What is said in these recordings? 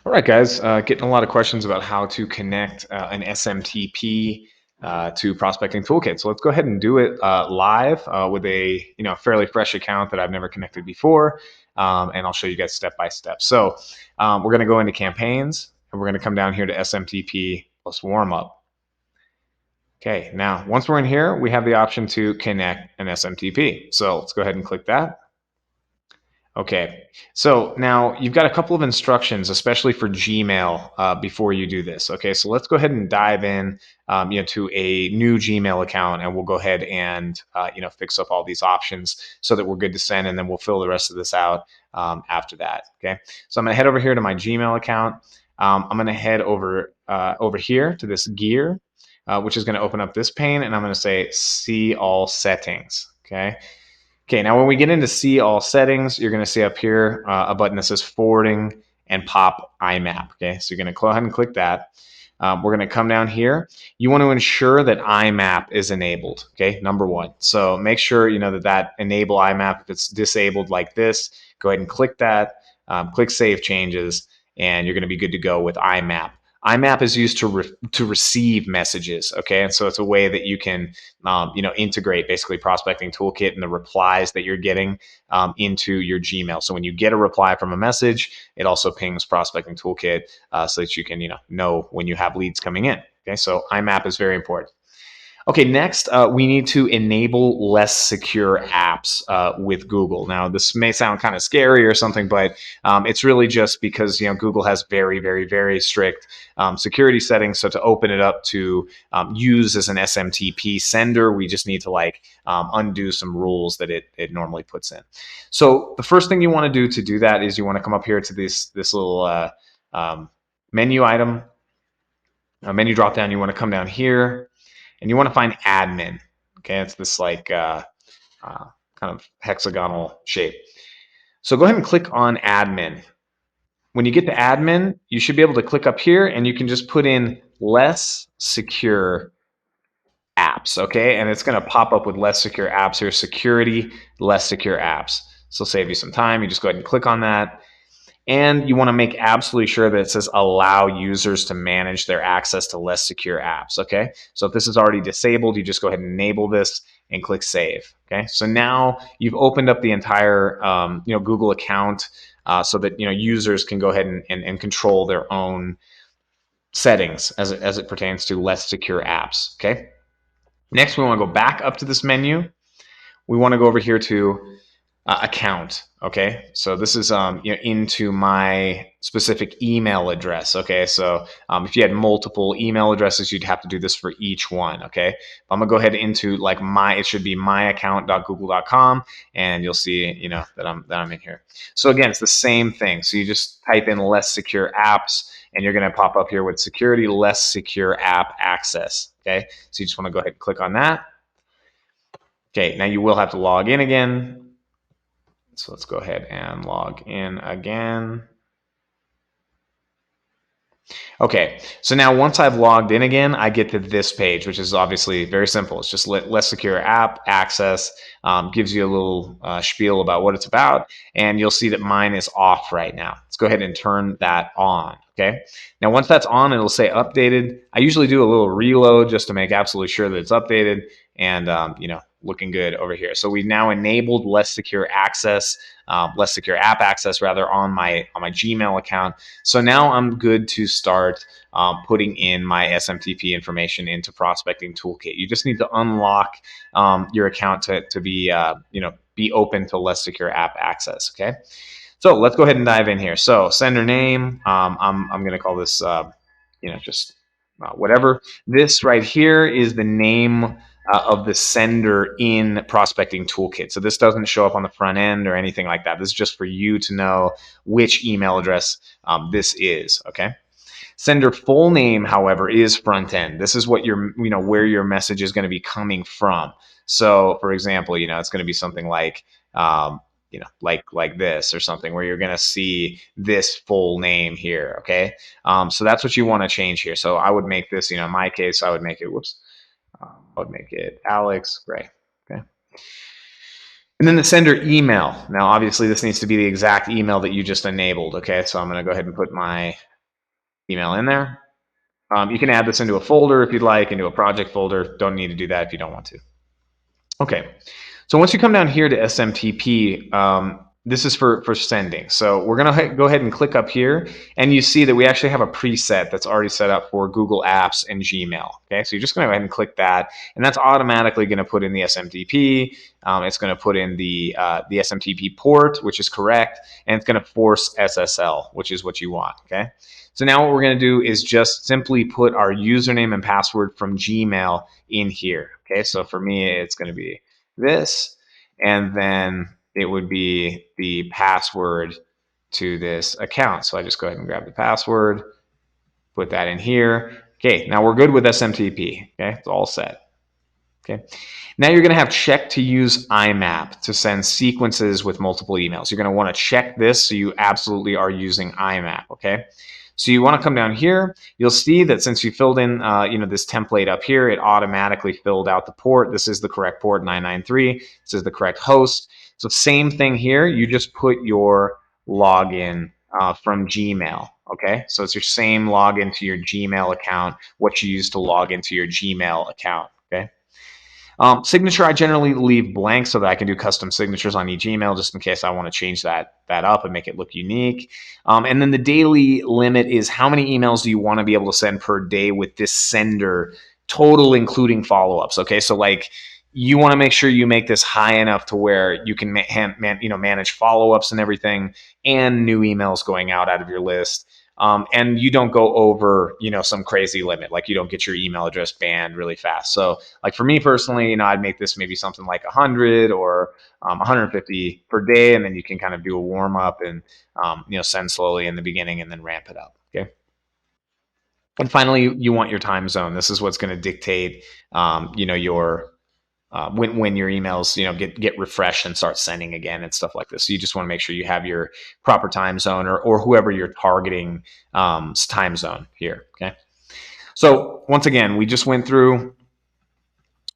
All right, guys, getting a lot of questions about how to connect an SMTP to Prospecting Toolkit. So let's go ahead and do it live with a fairly fresh account that I've never connected before, and I'll show you guys step by step. So we're going to go into campaigns, and we're going to come down here to SMTP plus warmup. Okay, now once we're in here, we have the option to connect an SMTP. So let's go ahead and click that. Okay, so now you've got a couple of instructions, especially for Gmail, before you do this. Okay, so let's go ahead and dive in, to a new Gmail account, and we'll go ahead and fix up all these options so that we're good to send, and then we'll fill the rest of this out after that. Okay, so I'm gonna head over here to my Gmail account. I'm gonna head over here to this gear, which is gonna open up this pane, and I'm gonna say See All Settings. Okay. Okay, now when we get into see all settings, you're going to see up here a button that says forwarding and pop IMAP. Okay, so you're going to go ahead and click that. We're going to come down here. You want to ensure that IMAP is enabled. Okay, number one. So make sure that enable IMAP. If it's disabled like this, go ahead and click that. Click Save Changes, and you're going to be good to go with IMAP. IMAP is used to receive messages, okay, and so it's a way that you can integrate basically Prospecting Toolkit and the replies that you're getting into your Gmail. So when you get a reply from a message, it also pings Prospecting Toolkit so that you can know when you have leads coming in. Okay, so IMAP is very important. Okay, next, we need to enable less secure apps with Google. Now, this may sound kind of scary or something, but it's really just because Google has very, very, very strict security settings. So to open it up to use as an SMTP sender, we just need to undo some rules that it normally puts in. So the first thing you want to do that is you want to come up here to this little menu item, menu drop down. You want to come down here, and you want to find admin. Okay, it's this kind of hexagonal shape. So go ahead and click on admin. When you get to admin, you should be able to click up here, and you can just put in less secure apps. Okay, and it's going to pop up with less secure apps here. Security, less secure apps. So save you some time. You just go ahead and click on that. And you want to make absolutely sure that it says allow users to manage their access to less secure apps. Okay, so if this is already disabled, you just go ahead and enable this and click save. Okay, so now you've opened up the entire Google account so that users can go ahead and control their own settings as it pertains to less secure apps. Okay, next we want to go back up to this menu. We want to go over here to account. Okay, so this is into my specific email address. Okay, so if you had multiple email addresses, you'd have to do this for each one. Okay, I'm gonna go ahead into it should be myaccount.google.com, and you'll see that I'm in here. So again, it's the same thing. So you just type in less secure apps, and you're gonna pop up here with security, less secure app access. Okay, so you just want to go ahead and click on that. Okay, now you will have to log in again. So let's go ahead and log in again. Okay, so now once I've logged in again, I get to this page, which is obviously very simple. It's just less secure app access, gives you a little spiel about what it's about, and you'll see that mine is off right now. Let's go ahead and turn that on. Okay, now once that's on, it'll say updated. I usually do a little reload just to make absolutely sure that it's updated and looking good over here. So we've now enabled less secure access, less secure app access rather on my Gmail account. So now I'm good to start putting in my SMTP information into Prospecting Toolkit. You just need to unlock your account to be be open to less secure app access. Okay, so let's go ahead and dive in here. So sender name, I'm going to call this just whatever. This right here is the name of the sender in Prospecting Toolkit. So this doesn't show up on the front end or anything like that. This is just for you to know which email address this is. Okay. Sender full name, however, is front end. This is what where your message is going to be coming from. So, for example, it's going to be something like like this or something where you're going to see this full name here. Okay. So that's what you want to change here. So I would make this, in my case, I would make it, I would make it Alex Gray. Okay. And then the sender email. Now, obviously, this needs to be the exact email that you just enabled. Okay. So I'm going to go ahead and put my email in there. You can add this into a folder if you'd like, into a project folder. Don't need to do that if you don't want to. Okay, so once you come down here to SMTP, this is for sending. So we're gonna go ahead and click up here, and you see that we actually have a preset that's already set up for Google Apps and Gmail. Okay, so you're just gonna go ahead and click that, and that's automatically gonna put in the SMTP. It's gonna put in the SMTP port, which is correct, and it's gonna force SSL, which is what you want. Okay. So now what we're going to do is just simply put our username and password from Gmail in here. Okay, so for me, it's going to be this, and then it would be the password to this account. So I just go ahead and grab the password, put that in here. Okay, now we're good with SMTP. Okay, it's all set. Okay. Now you're going to have check to use IMAP to send sequences with multiple emails. You're going to want to check this so you absolutely are using IMAP. Okay. So you want to come down here. You'll see that since you filled in, this template up here, it automatically filled out the port. This is the correct port, 993. This is the correct host. So same thing here. You just put your login from Gmail. Okay. So it's your same login to your Gmail account, what you use to log into your Gmail account. Okay. Signature, I generally leave blank so that I can do custom signatures on each email just in case I want to change that up and make it look unique. And then the daily limit is how many emails do you want to be able to send per day with this sender, total including follow-ups. Okay, so like you want to make sure you make this high enough to where you can manage follow-ups and everything, and new emails going out of your list. And you don't go over, some crazy limit, like you don't get your email address banned really fast. So like for me personally, I'd make this maybe something like 100 or 150 per day, and then you can kind of do a warm up and send slowly in the beginning and then ramp it up. Okay. And finally, you want your time zone. This is what's going to dictate, your when your emails get refreshed and start sending again and stuff like this. So you just want to make sure you have your proper time zone or whoever you're targeting time zone here. Okay. So once again, we just went through.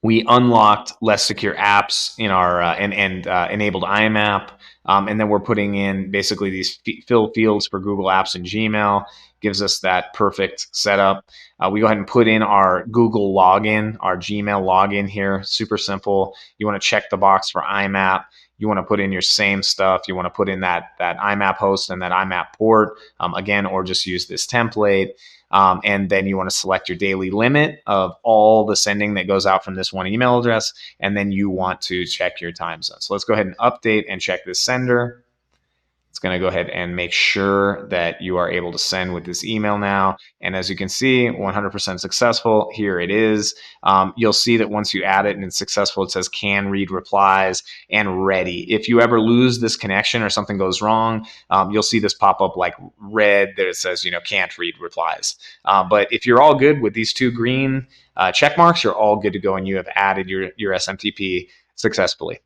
We unlocked less secure apps in our and enabled IMAP, and then we're putting in basically these fill fields for Google Apps and Gmail. Gives us that perfect setup. We go ahead and put in our Google login, our Gmail login here. Super simple. You want to check the box for IMAP. You want to put in your same stuff. You want to put in that IMAP host and that IMAP port again, or just use this template. And then you want to select your daily limit of all the sending that goes out from this one email address. And then you want to check your time zone. So let's go ahead and update and check this sender. It's going to go ahead and make sure that you are able to send with this email now. And as you can see, 100% successful. Here it is. You'll see that once you add it and it's successful, it says can read replies and ready. If you ever lose this connection or something goes wrong, you'll see this pop up like red that it says, can't read replies. But if you're all good with these two green check marks, you're all good to go and you have added your SMTP successfully.